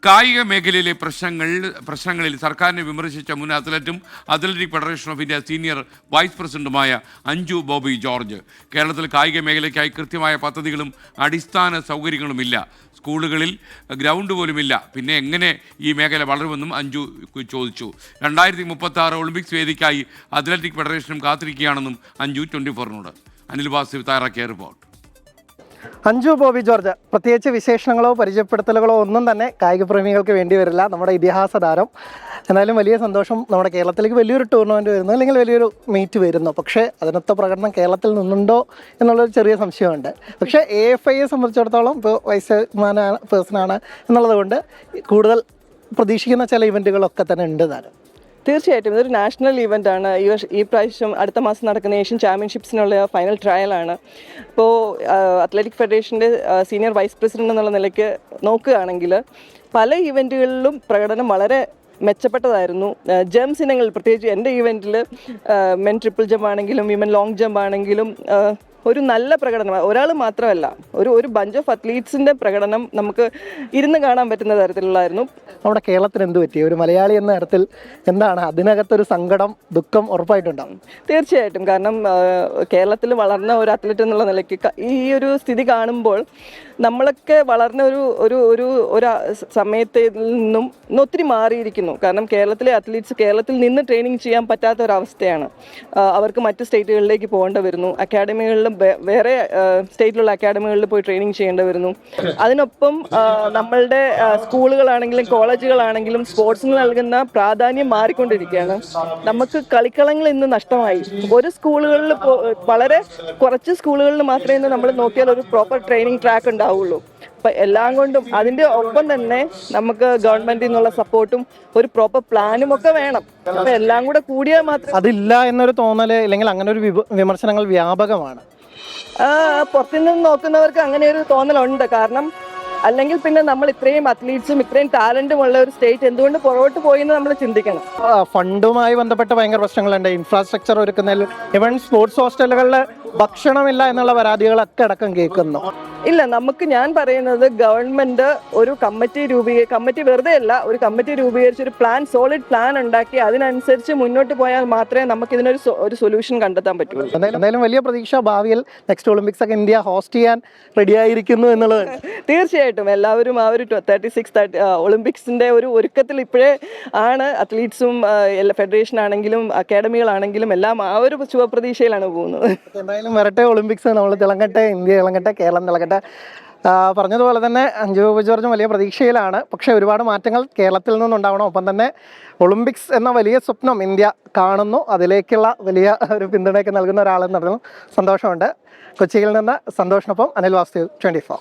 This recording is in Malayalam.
കായിക മേഖലയിലെ പ്രശ്നങ്ങളിൽ സർക്കാരിനെ വിമർശിച്ച മുൻ അത്ലറ്റും athletic federation of India senior vice പ്രസിഡന്റുമായ അഞ്ജു ബോബി ജോർജ്. കേരളത്തിൽ കായിക മേഖലയ്ക്കായി കൃത്യമായ പദ്ധതികളും അടിസ്ഥാന സൗകര്യങ്ങളുമില്ല. സ്കൂളുകളിൽ ഗ്രൗണ്ട് പോലുമില്ല. പിന്നെ എങ്ങനെ ഈ മേഖല വളരുമെന്നും അഞ്ജു ചോദിച്ചു. 2036 ഒളിമ്പിക്സ് വേദിക്കായി അത്ലറ്റിക് ഫെഡറേഷനും കാത്തിരിക്കുകയാണെന്നും അഞ്ജു 24-നോട്. അനിൽ വാസുദേവ് തയ്യാറാക്കിയ റിപ്പോർട്ട്. അഞ്ജു ബോബി ജോർജ് പ്രത്യേകിച്ച് വിശേഷണങ്ങളോ പരിചയപ്പെടുത്തലുകളോ ഒന്നും തന്നെ കായിക പ്രേമികൾക്ക് വേണ്ടി വരില്ല. നമ്മുടെ ഇതിഹാസ താരം. എന്നാലും വലിയ സന്തോഷം, നമ്മുടെ കേരളത്തിലേക്ക് വലിയൊരു ടൂർണമെൻറ്റ് വരുന്നു, അല്ലെങ്കിൽ വലിയൊരു മീറ്റ് വരുന്നു. പക്ഷേ അതിനൊത്ത പ്രകടനം കേരളത്തിൽ നിന്നുണ്ടോ എന്നുള്ളൊരു ചെറിയ സംശയമുണ്ട്. പക്ഷേ AFIയെ സംബന്ധിച്ചിടത്തോളം ഇപ്പോൾ വൈസ് പേഴ്സണാണ് എന്നുള്ളത് കൊണ്ട് കൂടുതൽ പ്രതീക്ഷിക്കുന്ന ചില ഇവൻറ്റുകളൊക്കെ തന്നെ ഉണ്ട് താരം. തീർച്ചയായിട്ടും ഇതൊരു നാഷണൽ ഇവൻ്റാണ്. ഈ പ്രാവശ്യം അടുത്ത മാസം നടക്കുന്ന ഏഷ്യൻ ചാമ്പ്യൻഷിപ്സിനുള്ള ഫൈനൽ ട്രയലാണ്. ഇപ്പോൾ അത്ലറ്റിക് ഫെഡറേഷൻ്റെ സീനിയർ വൈസ് പ്രസിഡന്റ് എന്നുള്ള നിലയ്ക്ക് നോക്കുകയാണെങ്കിൽ പല ഇവൻറ്റുകളിലും പ്രകടനം വളരെ മെച്ചപ്പെട്ടതായിരുന്നു. ജംപ്സ് ഇനങ്ങളിൽ പ്രത്യേകിച്ച് എൻ്റെ ഇവൻറ്റിൽ മെൻ ട്രിപ്പിൾ ജമ്പ് ആണെങ്കിലും വിമൻ ലോങ് ജമ്പ് ആണെങ്കിലും ഒരു നല്ല പ്രകടനം, ഒരാൾ മാത്രമല്ല, ഒരു ബഞ്ച് ഓഫ് അത്ലീറ്റ്സിൻ്റെ പ്രകടനം നമുക്ക് ഇരുന്ന് കാണാൻ പറ്റുന്ന തരത്തിലുള്ളായിരുന്നു. നമ്മുടെ കേരളത്തിന് എന്ത് പറ്റി? ഒരു മലയാളി എന്ന തരത്തിൽ എന്താണ് അതിനകത്തൊരു സങ്കടം, ദുഃഖം ഉറപ്പായിട്ടുണ്ടാകും. തീർച്ചയായിട്ടും. കാരണം കേരളത്തിൽ വളർന്ന ഒരു അത്ലറ്റ് എന്നുള്ള നിലയ്ക്ക് ഈ ഒരു സ്ഥിതി കാണുമ്പോൾ നമ്മളൊക്കെ വളർന്ന ഒരു സമയത്തിൽ നിന്നും ഒത്തിരി മാറിയിരിക്കുന്നു. കാരണം കേരളത്തിലെ അത്ലീറ്റ്സ് കേരളത്തിൽ നിന്ന് ട്രെയിനിങ് ചെയ്യാൻ പറ്റാത്ത ഒരവസ്ഥയാണ്. അവർക്ക് മറ്റ് സ്റ്റേറ്റുകളിലേക്ക് പോകേണ്ടി വരുന്നു. അക്കാഡമികളിലും വേറെ സ്റ്റേറ്റിലുള്ള അക്കാഡമികളിൽ പോയി ട്രെയിനിങ് ചെയ്യേണ്ടി വരുന്നു. അതിനൊപ്പം നമ്മളുടെ സ്കൂളുകളാണെങ്കിലും കോളേജുകളാണെങ്കിലും സ്പോർട്സിന് നൽകുന്ന പ്രാധാന്യം മാറിക്കൊണ്ടിരിക്കുകയാണ്. നമുക്ക് കളിക്കളങ്ങൾ ഇന്ന് നഷ്ടമായി. ഒരു സ്കൂളുകളിൽ വളരെ കുറച്ച് സ്കൂളുകളിൽ മാത്രമേ ഇന്ന് നമ്മൾ നോക്കിയാൽ ഒരു പ്രോപ്പർ ട്രെയിനിങ് ട്രാക്ക് ഉണ്ടാവുള്ളൂ. അപ്പം എല്ലാം കൊണ്ടും അതിൻ്റെ ഒപ്പം തന്നെ നമുക്ക് ഗവൺമെൻറ്റിൽ നിന്നുള്ള സപ്പോർട്ടും ഒരു പ്രോപ്പർ പ്ലാനും ഒക്കെ വേണം. അപ്പം എല്ലാം കൂടെ കൂടിയാൽ മാത്രം. അതില്ല എന്നൊരു തോന്നൽ, അല്ലെങ്കിൽ അങ്ങനെ ഒരു വിമർശനങ്ങൾ വ്യാപകമാണ്. പുറത്തുനിന്ന് നോക്കുന്നവർക്ക് അങ്ങനെ ഒരു തോന്നലുണ്ട്. കാരണം അല്ലെങ്കിൽ പിന്നെ നമ്മൾ ഇത്രയും അത്ലീറ്റ്സും ഇത്രയും ടാലന്റും ഉള്ള ഒരു സ്റ്റേറ്റ് എന്തുകൊണ്ട് പുറകോട്ട് പോയി എന്ന് നമ്മൾ ചിന്തിക്കണം. ഫണ്ടുമായി ബന്ധപ്പെട്ട് ഭയങ്കര പ്രശ്നങ്ങളുണ്ട്. ഇൻഫ്രാസ്ട്രക്ചർ ഒരുക്കുന്നതിൽ ഇവൻ സ്പോർട്സ് ഹോസ്റ്റലുകളിൽ ഭക്ഷണമില്ല എന്നുള്ള പരാതികളൊക്കെ അടക്കം കേൾക്കുന്നു. ഇല്ല, ഞാൻ പറയുന്നത് ഗവൺമെന്റ് ഒരു കമ്മിറ്റി വെറുതെ അല്ല, ഒരു കമ്മിറ്റി രൂപീകരിച്ച് ഒരു സോളിഡ് പ്ലാൻ ഉണ്ടാക്കി അതിനനുസരിച്ച് മുന്നോട്ട് പോയാൽ മാത്രമേ നമുക്ക് ഇതിനൊരു സൊല്യൂഷൻ കണ്ടെത്താൻ പറ്റുള്ളൂ. എന്തായാലും വലിയ പ്രതീക്ഷ ഭാവിയിൽ നെക്സ്റ്റ് ഒളിമ്പിക്സ് ഒക്കെ ഇന്ത്യ ഹോസ്റ്റ് ചെയ്യാൻ റെഡിയായിരിക്കുന്നു എന്നുള്ളത്. തീർച്ചയായിട്ടും എല്ലാവരും ആ ഒരു 36 ഒളിമ്പിക്സിന്റെ ഒരു ഒരുക്കത്തിൽ ഇപ്പോഴേ ആണ്. അത്ലീറ്റ്സും ഫെഡറേഷൻ ആണെങ്കിലും അക്കാഡമികളാണെങ്കിലും എല്ലാം ആ ഒരു ശുഭപ്രതീക്ഷയിലാണ് പോകുന്നത്. എന്തായാലും വരട്ടെ ഒളിമ്പിക്സ്, നമ്മൾ തിളങ്ങട്ടെ, ഇന്ത്യ തിളങ്ങട്ടെ, കേരളം തിളങ്ങട്ടെ. പറഞ്ഞതുപോലെ തന്നെ അഞ്ജു ബോബി ജോർജും വലിയ പ്രതീക്ഷയിലാണ്. പക്ഷേ ഒരുപാട് മാറ്റങ്ങൾ കേരളത്തിൽ നിന്നുണ്ടാവണം. ഒപ്പം തന്നെ ഒളിമ്പിക്സ് എന്ന വലിയ സ്വപ്നം ഇന്ത്യ കാണുന്നു. അതിലേക്കുള്ള വലിയ ഒരു പിന്തുണയൊക്കെ നൽകുന്ന ഒരാളെന്ന് പറഞ്ഞു. സന്തോഷമുണ്ട്. കൊച്ചിയിൽ നിന്ന് സന്തോഷിനൊപ്പം അനിൽ വാസുദേവ്, 24.